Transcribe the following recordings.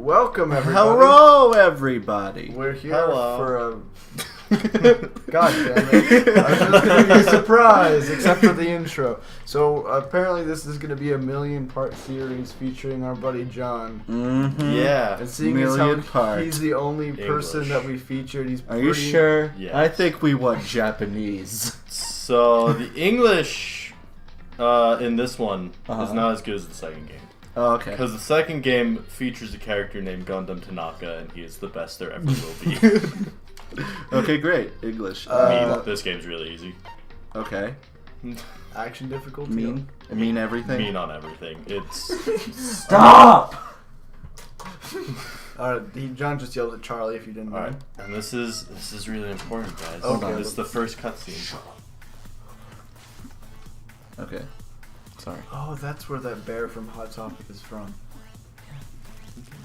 Welcome, everybody. Hello, everybody. We're here Hello. for a... God damn it. I was just going to be a surprise, except for the intro. So, apparently this is going to be a million-part series featuring our buddy John. Mm-hmm. Yeah. And seeing as how Part. he's the only person English. that we featured, he's Are you sure? Yes. I think we want Japanese. So the English in this one is not as good as the second game. Oh, okay. Because the second game features a character named Gundam Tanaka, and he is the best there ever will be. Okay, great. English. This game's really easy. Okay. Action difficulty. Mean everything? Mean on everything. It's... Stop! John just yelled at Charlie if you didn't know. Alright, and this is really important, guys. Okay. This is the first cutscene. Okay. Sorry. Oh, that's where that bear from Hot Topic is from.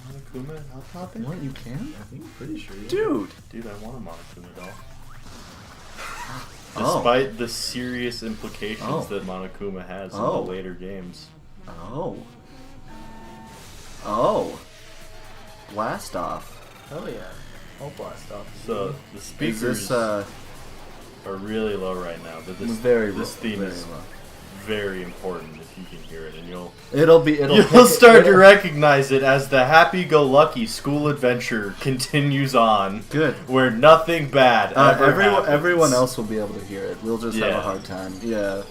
Monokuma and Hot Topic? What, you can? I think I'm pretty sure. Yeah. Dude, I want a Monokuma doll. Oh. Despite the serious implications Oh. that Monokuma has in the Oh. later games. Oh. Oh. Blast off. Oh yeah. I'll blast off. So the Is speakers this, are really low right now, but this very this low, theme very is low. very important if you can hear it, and you'll It'll start to recognize it as the happy-go-lucky school adventure continues on. Good. Where nothing bad ever happens. Everyone else will be able to hear it. We'll just have a Yeah. hard time. Yeah.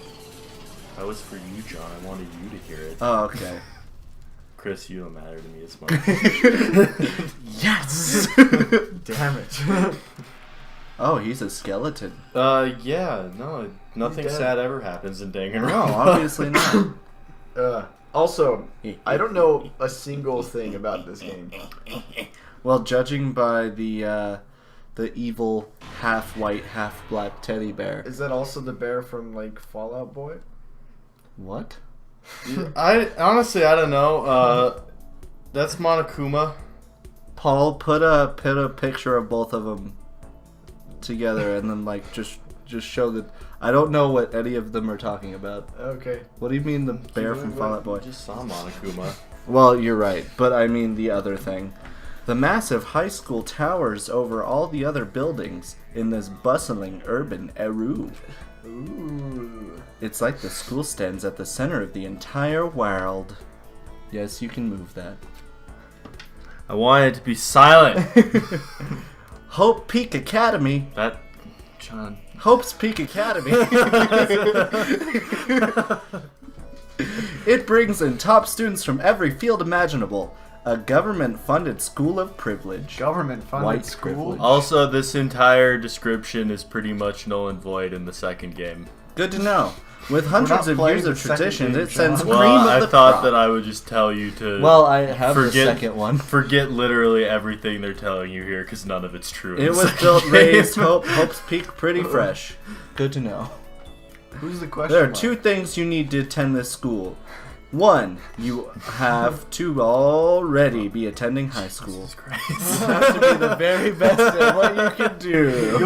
That was for you, John. I wanted you to hear it. Oh, okay. Chris, you don't matter to me as much. Yes! Damn it. Oh, he's a skeleton. Yeah, no, nothing He's dead. sad ever happens in Dangonronpa. No, obviously not. Also, I don't know a single thing about this game. Well, judging by the evil half white, half black teddy bear. Is that also the bear from like Fallout Boy? What? I honestly, I don't know. That's Monokuma. Paul, put a picture of both of them together, and then like just show that. I don't know what any of them are talking about. Okay. What do you mean the bear from Fallout Boy? You just saw Monokuma. Well, you're right, but I mean the other thing. The massive high school towers over all the other buildings in this bustling urban Eru. Ooh. It's like the school stands at the center of the entire world. Yes, you can move that. I wanted it to be silent. Hope Peak Academy. That, John. Hope's Peak Academy. It brings in top students from every field imaginable. A government-funded school of privilege. Government-funded White school? privilege. Also, this entire description is pretty much null and void in the second game. Good to know. With hundreds of playing years of the second tradition, game, it sends John. cream Well, of I the thought crop. that I would just tell you to Well, I have the forget- second one. forget literally everything they're telling you here, because none of it's true. in It the was second built, game. raised, Hope's Peak pretty fresh. Good to know. Who's the question There are mark? two things you need to attend this school. One, you have to already be attending high school. Jesus Christ. You have to be the very best at what you can do.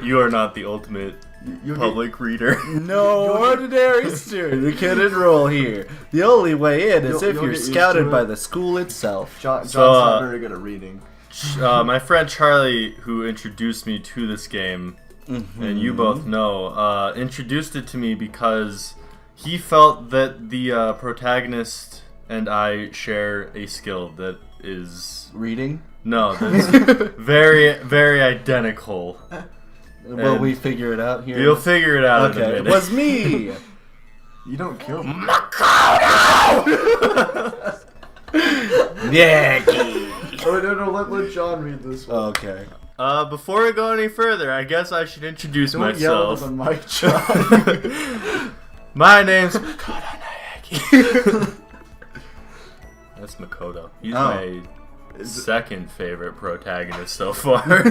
You are not the ultimate public reader. No ordinary student can enroll here. The only way in is if You'll you're get used scouted to by it. the school itself. John's So, not very good at reading. My friend Charlie, who introduced me to this game, and you both know, introduced it to me because he felt that the protagonist and I share a skill that is... Reading? No, that's very, very identical. Will And we figure it out here? You'll figure it out in a Okay, minute. it was me! You don't kill me. Yeah. Oh, no, let John read this one. Okay. Before I go any further, I guess I should introduce Don't yell myself. at the mic, John. My name's Makoto Naegi. That's Makoto. He's my second favorite protagonist so far.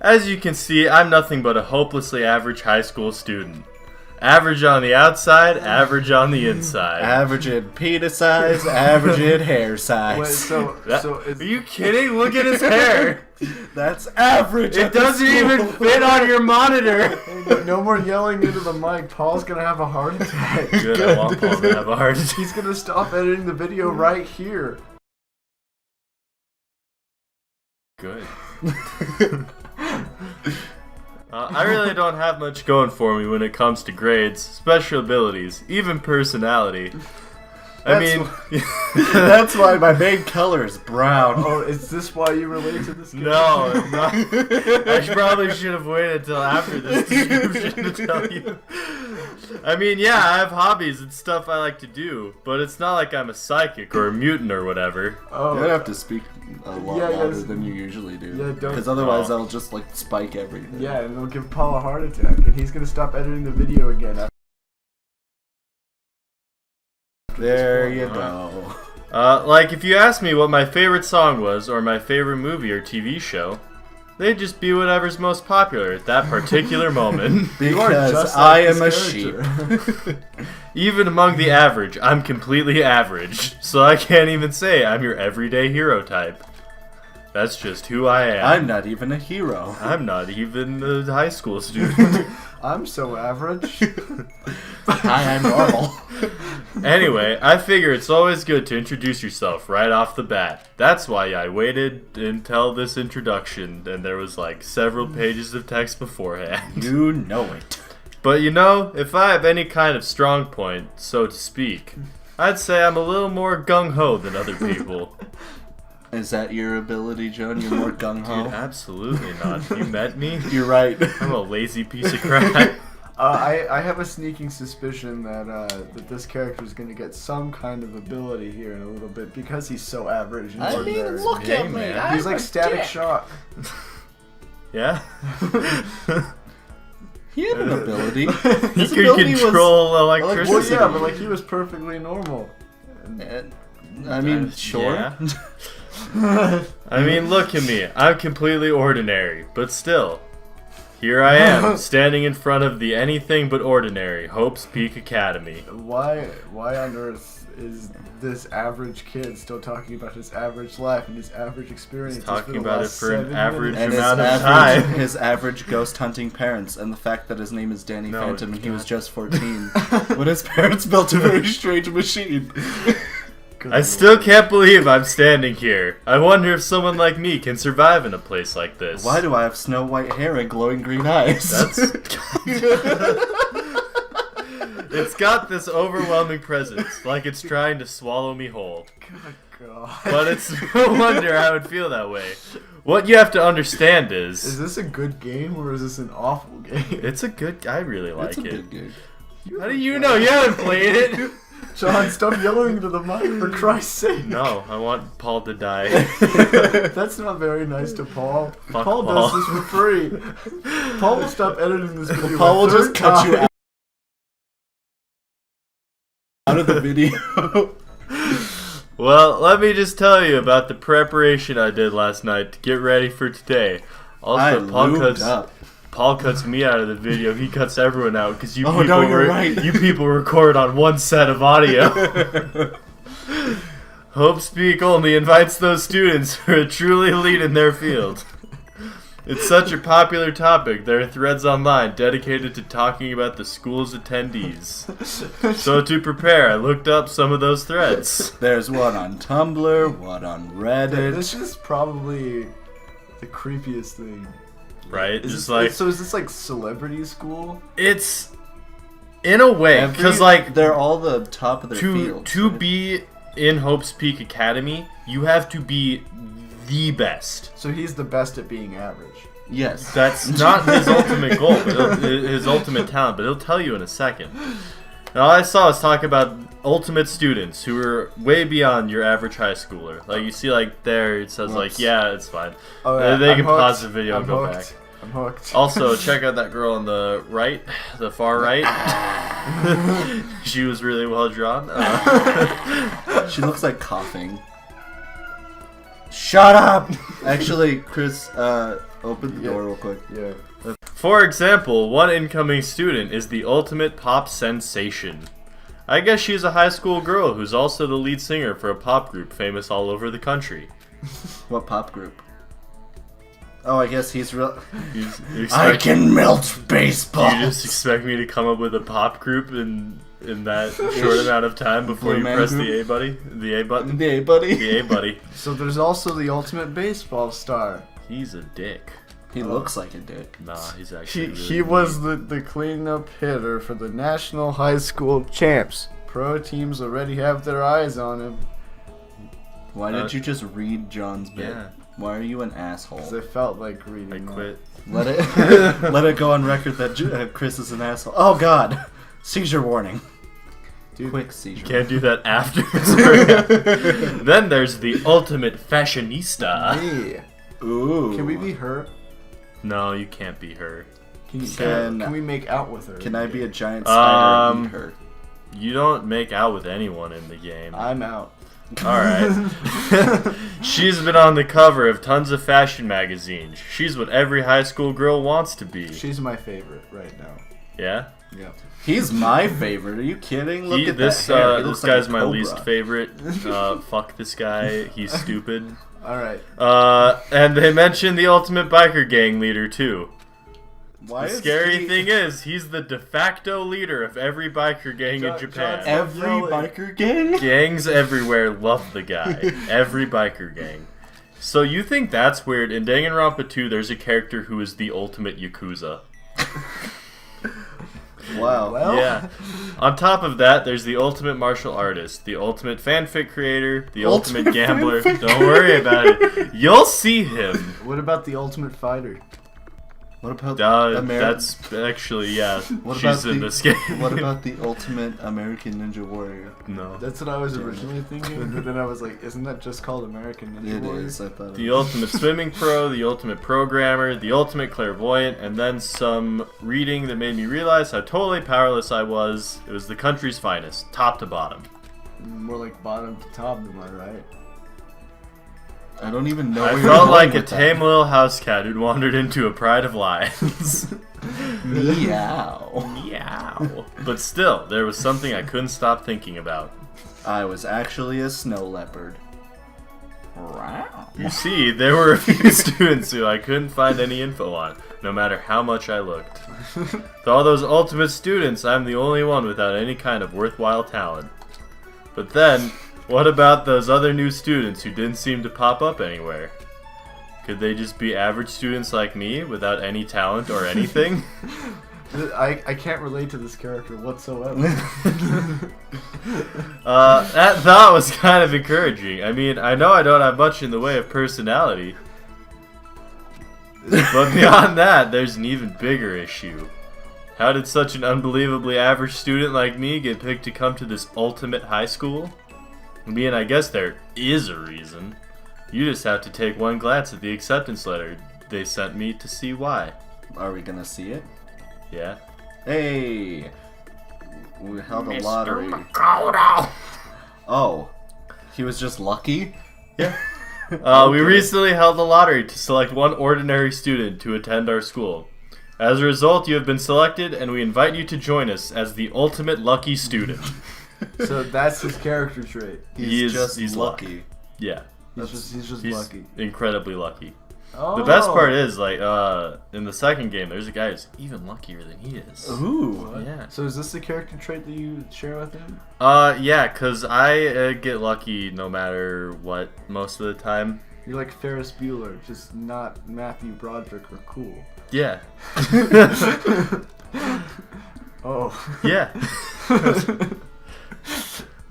As you can see, I'm nothing but a hopelessly average high school student. Average on the outside, average on the inside. Average in penis size, average in hair size. Wait, so Are you kidding? Look at his hair. That's average. It doesn't even fit on your monitor. Hey, no more yelling into the mic. Paul's gonna have a heart attack. Good, I want Paul to have a heart attack. He's gonna stop editing the video right here. Good. I really don't have much going for me when it comes to grades, special abilities, even personality. That's why my main color is brown. Oh, is this why you relate to this game? No, it's not. I probably should have waited until after this description to tell you. I mean, yeah, I have hobbies and stuff I like to do, but it's not like I'm a psychic or a mutant or whatever. Oh, You have to speak a lot louder than you usually do. Yeah, don't. Because otherwise that'll just like spike everything. Yeah, and it'll give Paul a heart attack, and he's gonna stop editing the video again. There you go. Like, if you asked me what my favorite song was, or my favorite movie or TV show, they'd just be whatever's most popular at that particular moment. You are Because just I like am a this sheep. character. Even among the average, I'm completely average, so I can't even say I'm your everyday hero type. That's just who I am. I'm not even a hero. I'm not even a high school student. I'm so average. Hi, I'm normal. Anyway, I figure it's always good to introduce yourself right off the bat. That's why I waited until this introduction, and there was like several pages of text beforehand. You know it. But you know, if I have any kind of strong point, so to speak, I'd say I'm a little more gung-ho than other people. Is that your ability, Joan? You're more Dude, gung-ho? absolutely not. You met me? You're right. I'm a lazy piece of crap. I have a sneaking suspicion that that this character is going to get some kind of ability here in a little bit because he's so average and ordinary. Hey, at me, man. He's like Static Shock. Yeah? He had an ability. He His could ability was- control Well, electricity. yeah, but like he was perfectly normal. I mean, sure. Yeah. I mean, look at me. I'm completely ordinary, but still. Here I am, standing in front of the anything but ordinary Hope's Peak Academy. Why on earth is this average kid still talking about his average life and his average experience? He's talking about it for an average And his amount of average, time. his average ghost hunting parents, and the fact that his name is Danny No, Phantom and he was God. just 14 when his parents built a very strange machine. I still can't believe I'm standing here. I wonder if someone like me can survive in a place like this. Why do I have snow white hair and glowing green eyes? That's... It's got this overwhelming presence, like it's trying to swallow me whole. Good God. But it's no wonder I would feel that way. What you have to understand Is this a good game or is this an awful game? it's a good. I really like It's a it. good game. How do you know? You haven't played it. John, stop yelling into the mic for Christ's sake. No, I want Paul to die. That's not very nice to Paul. Fuck Paul Paul. does this for free. Paul will stop editing this video. Paul will a just third cut you time. out of the video. Well, let me just tell you about the preparation I did last night to get ready for today. Also, Paul cuts me out of the video. He cuts everyone out because you you people record on one set of audio. Hope Speak only invites those students who are truly elite in their field. It's such a popular topic. There are threads online dedicated to talking about the school's attendees. So to prepare, I looked up some of those threads. There's one on Tumblr, one on Reddit. This is probably the creepiest thing. Right? Is Just this, like so is this like celebrity school? it's in a way because like they're all the top of their to fields. to be in Hope's Peak Academy, you have to be the best. So he's the best at being average. Yes. That's not his ultimate goal, but his ultimate talent. But he'll tell you in a second. And all I saw was talk about ultimate students who are way beyond your average high schooler. Like you see, like there it says like, yeah, it's fine. Oh, yeah, They I'm can hooked. pause the video I'm and go hooked. back. I'm hooked. Also, check out that girl on the right, the far right. She was really well drawn. She looks like coughing. Shut up! Actually, Chris, open the door real quick. Yeah. For example, one incoming student is the ultimate pop sensation. I guess she's a high school girl who's also the lead singer for a pop group famous all over the country. What pop group? Oh, I guess he's real. I can melt baseball. You just expect me to come up with a pop group in that short amount of time before you Man press group? the A buddy? The A button? The A buddy. The A buddy. So there's also the ultimate baseball star. He's a dick. He looks like a dick. Nah, he's actually He was the cleanup hitter for the national high school champs. Pro teams already have their eyes on him. Why did you just read John's bit? Yeah. Why are you an asshole? Because I felt like reading I that. quit. Let it go on record that Chris is an asshole. Oh God, seizure warning. Dude, Quick seizure. Can't do that after. Then there's the ultimate fashionista. Me. Ooh. Can we be her? No, you can't be her. Can we make out with her? Can I be a giant spider and eat her? You don't make out with anyone in the game. I'm out. Alright. She's been on the cover of tons of fashion magazines. She's what every high school girl wants to be. She's my favorite right now. Yeah? Yeah. He's my favorite. Are you kidding? Look at this that hair. He this looks like guy's a my cobra. least favorite. Fuck this guy. He's stupid. Alright. And they mentioned the ultimate biker gang leader too. Why The is scary he- thing is, he's the de facto leader of every biker gang in Japan. Every biker gang? Gangs everywhere love the guy. Every biker gang. So you think that's weird? In Dangonronpa 2, there's a character who is the ultimate Yakuza. Wow. Well, Yeah. On top of that, there's the ultimate martial artist, the ultimate fanfic creator, the ultimate gambler. Don't worry about it. You'll see him. what about the ultimate fighter? What about That's actually, yeah. What She's about in the- this game. What about the ultimate American Ninja Warrior? No. That's what I was originally thinking, but then I was like, isn't that just called American Ninja It Warrior? is. I thought. The ultimate swimming pro, the ultimate programmer, the ultimate clairvoyant, and then some reading that made me realize how totally powerless I was. It was the country's finest, top to bottom. More like bottom to top, am I right? I don't even know. I where felt you're like a going with that. tame little house cat who'd wandered into a pride of lions. Meow. Meow. But still, there was something I couldn't stop thinking about. I was actually a snow leopard. Wow. You see, there were a few students who I couldn't find any info on, no matter how much I looked. With all those ultimate students, I'm the only one without any kind of worthwhile talent. But then, what about those other new students who didn't seem to pop up anywhere? Could they just be average students like me, without any talent or anything? I can't relate to this character whatsoever. That thought was kind of encouraging. I mean, I know I don't have much in the way of personality. But beyond that, there's an even bigger issue. How did such an unbelievably average student like me get picked to come to this ultimate high school? I mean, I guess there is a reason. You just have to take one glance at the acceptance letter they sent me to see why. Are we gonna see it? Yeah. Hey, we held a lottery. Makoto. Oh, he was just lucky. Yeah. We recently held a lottery to select one ordinary student to attend our school. As a result, you have been selected, and we invite you to join us as the ultimate lucky student. So that's his character trait. He's just he's lucky. Yeah. He's just He's lucky. incredibly lucky. Oh. The best part is, like, in the second game, there's a guy who's even luckier than he is. Ooh. Yeah. So is this the character trait that you share with him? Yeah, because I get lucky no matter what most of the time. You're like Ferris Bueller, just not Matthew Broderick or cool. Yeah. Oh. Yeah.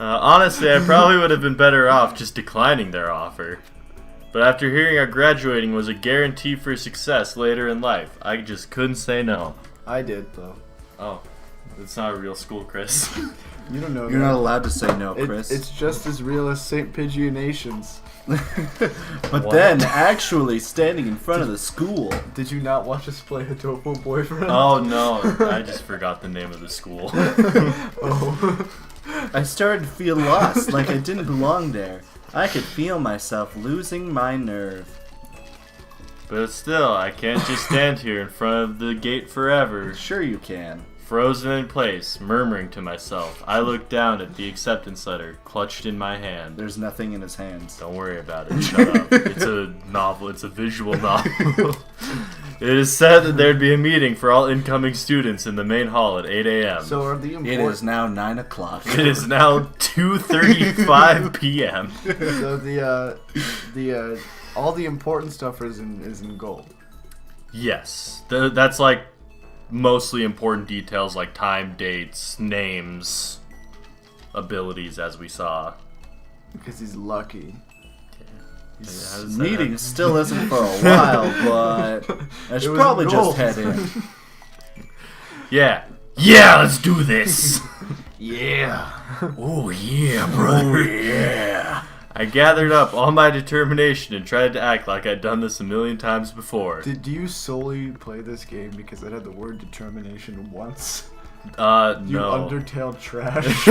Honestly, I probably would have been better off just declining their offer. But after hearing our graduating was a guarantee for success later in life, I just couldn't say no. I did though. Oh, it's not a real school, Chris. You don't know. You're that. not allowed to say no, Chris. It's just as real as St. Pigianations. But What? then, actually standing in front of the school. Did you not watch us play Hatopo Boyfriend? Oh no, I just forgot the name of the school. Oh. I started to feel lost, like I didn't belong there. I could feel myself losing my nerve. But still, I can't just stand here in front of the gate forever. Sure you can. Frozen in place, murmuring to myself. I look down at the acceptance letter, clutched in my hand. There's nothing in his hands. Don't worry about it. Shut up. It's a novel. It's a visual novel. It is said that there'd be a meeting for all incoming students in the main hall at 8 a.m. So are the It is now 9 o'clock. It is now 2:35 p.m. So the all the important stuff is in gold. Yes, that's like mostly important details like time, dates, names, abilities, as we saw. Because he's lucky. This meeting still isn't for a while, but I should probably just head in. Yeah, let's do this. Yeah. Oh yeah, brother. Yeah. I gathered up all my determination and tried to act like I'd done this a million times before. Did you solely play this game because it had the word determination once? No. You Undertale trash.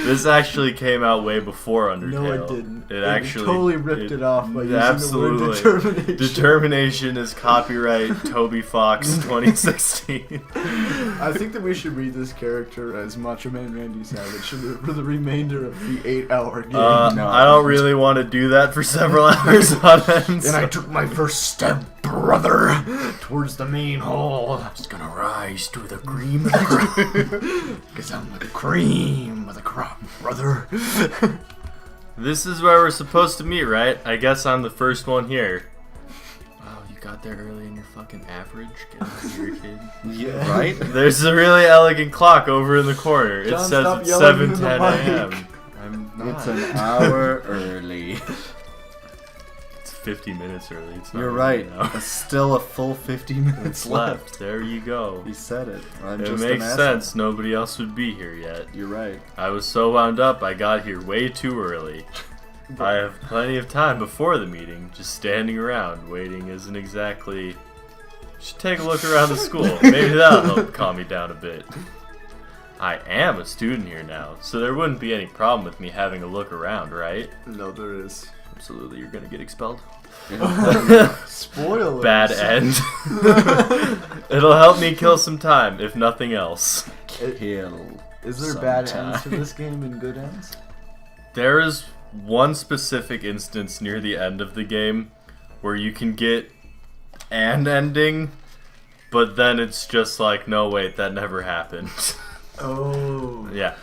This actually came out way before Undertale. No, it didn't. It actually totally ripped it off by using absolutely. the word determination. Determination is copyright Toby Fox 2016. I think that we should read this character as Macho Man Randy Savage for the remainder of the 8-hour game. No. I don't really want to do that for several hours on end. And I took my first step, brother, towards the main hall. I was gonna rise to the cream of the crop. Because I'm the cream of the crop, brother. This is where we're supposed to meet, right? I guess I'm the first one here. Wow, you got there early and you're fucking average? Get out of here, kid. Yeah, right? There's a really elegant clock over in the corner. It John, says stop it's yelling into the 7:10 mic. a.m. I'm not. It's an hour early. It's 50 minutes early. It's not You're early right. now. It's still a full 50 minutes Left. There you go. He said it. I'm It just makes an asshole. sense. Nobody else would be here yet. You're right. I was so wound up, I got here way too early. I have plenty of time before the meeting. Just standing around waiting isn't exactly... Should take a look around the school. Maybe that'll help calm me down a bit. I am a student here now, so there wouldn't be any problem with me having a look around, right? No, there is. Absolutely, you're gonna get expelled. Spoilers. Bad end. It'll help me kill some time, if nothing else. Kill. Is there bad sometime. ends to this game and good ends? There is one specific instance near the end of the game where you can get an ending, but then it's just like, no, wait, that never happened. Oh. Yeah.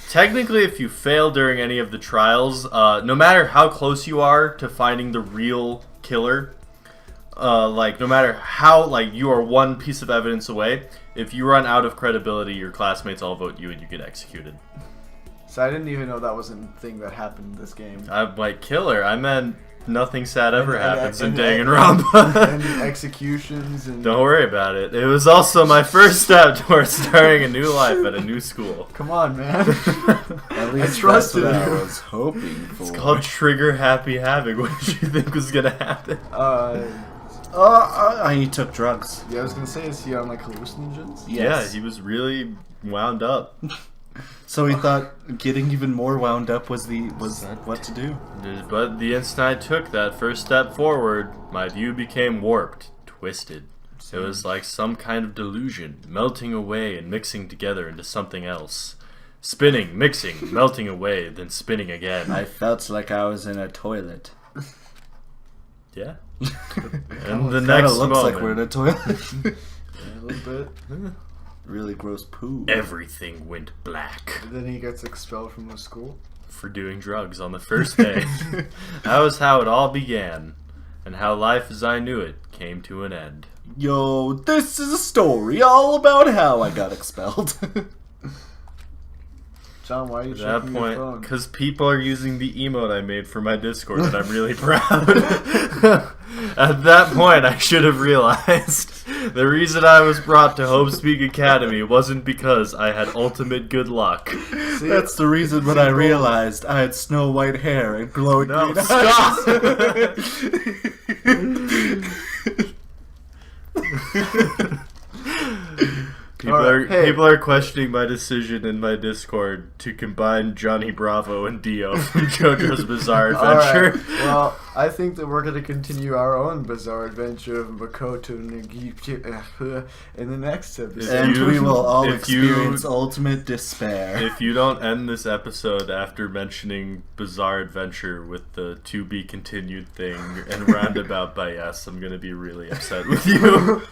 Technically, if you fail during any of the trials, no matter how close you are to finding the real killer, like, no matter how, like, you are one piece of evidence away, if you run out of credibility, your classmates all vote you and you get executed. So I didn't even know that was a thing that happened in this game. I'm like, killer, I meant nothing sad ever happens in and Dangonronpa. executions and... Don't worry about it. It was also my first step towards starting a new life at a new school. Come on, man. At least trusted that's what you. I was hoping for. It's called Trigger Happy Havoc. What did you think was gonna happen? He took drugs. Yeah, I was gonna say, is he on like hallucinogens? Yes. Yeah, he was really wound up. So he thought getting even more wound up was what to do. But the instant I took that first step forward, my view became warped, twisted. It was like some kind of delusion, melting away and mixing together into something else. Spinning, mixing, melting away, then spinning again. I felt like I was in a toilet. Yeah. And the Kinda next looks moment, like we're in a toilet. Yeah, a little bit. Really gross poo. everything went black. And then he gets expelled from the school. For doing drugs on the first day. That was how it all began, and how life as I knew it came to an end. Yo, this is a story all about how I got expelled. John, why are you At that checking your point, phone? because people are using the emote I made for my Discord that I'm really proud. At that point, I should have realized the reason I was brought to Hope Speak Academy wasn't because I had ultimate good luck. See, That's the reason when I realized I had snow white hair and glowing No, green stop! people are questioning my decision in my Discord to combine Johnny Bravo and Dio from JoJo's Bizarre Adventure. Alright, well, I think that we're going to continue our own bizarre adventure of Makoto Nagip in the next episode. And we will all if you- experience ultimate despair. If you don't end this episode after mentioning Bizarre Adventure with the to be continued thing and roundabout by yes, I'm gonna be really upset with you.